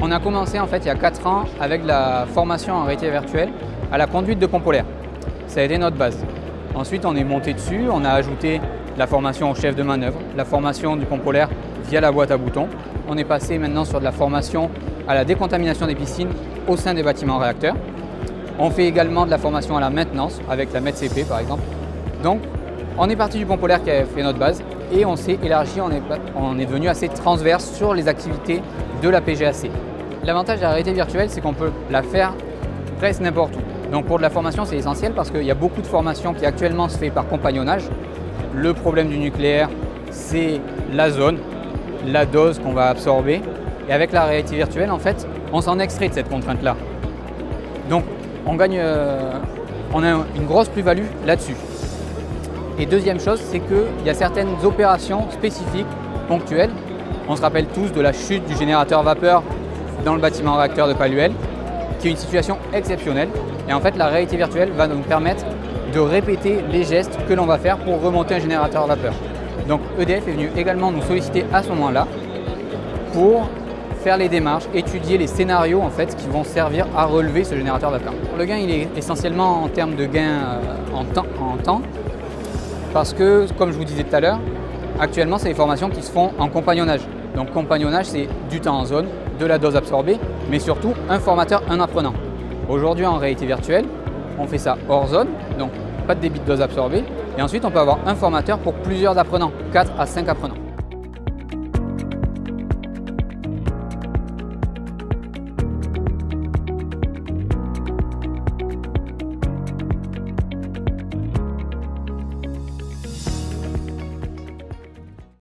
On a commencé en fait il y a 4 ans avec la formation en réalité virtuelle à la conduite de pompe polaire. Ça a été notre base. Ensuite on est monté dessus, on a ajouté la formation au chef de manœuvre, la formation du pompe polaire via la boîte à boutons. On est passé maintenant sur de la formation à la décontamination des piscines au sein des bâtiments réacteurs. On fait également de la formation à la maintenance avec la METCP par exemple. Donc on est parti du pompe polaire qui a fait notre base et on s'est élargi, on est devenu assez transverse sur les activités de la PGAC. L'avantage de la réalité virtuelle, c'est qu'on peut la faire presque n'importe où. Donc pour de la formation, c'est essentiel parce qu'il y a beaucoup de formations qui actuellement se fait par compagnonnage. Le problème du nucléaire, c'est la zone, la dose qu'on va absorber. Et avec la réalité virtuelle, en fait, on s'en extrait de cette contrainte-là. Donc on gagne, on a une grosse plus-value là-dessus. Et deuxième chose, c'est qu'il y a certaines opérations spécifiques, ponctuelles. On se rappelle tous de la chute du générateur vapeur dans le bâtiment réacteur de Paluel, qui est une situation exceptionnelle. Et en fait, la réalité virtuelle va nous permettre de répéter les gestes que l'on va faire pour remonter un générateur vapeur. Donc EDF est venu également nous solliciter à ce moment-là pour faire les démarches, étudier les scénarios en fait, qui vont servir à relever ce générateur vapeur. Le gain, il est essentiellement en termes de gain en temps, parce que, comme je vous disais tout à l'heure, actuellement, c'est des formations qui se font en compagnonnage. Donc compagnonnage, c'est du temps en zone, de la dose absorbée, mais surtout un formateur, un apprenant. Aujourd'hui, en réalité virtuelle, on fait ça hors zone, donc pas de débit de dose absorbée. Et ensuite, on peut avoir un formateur pour plusieurs apprenants, 4 à 5 apprenants.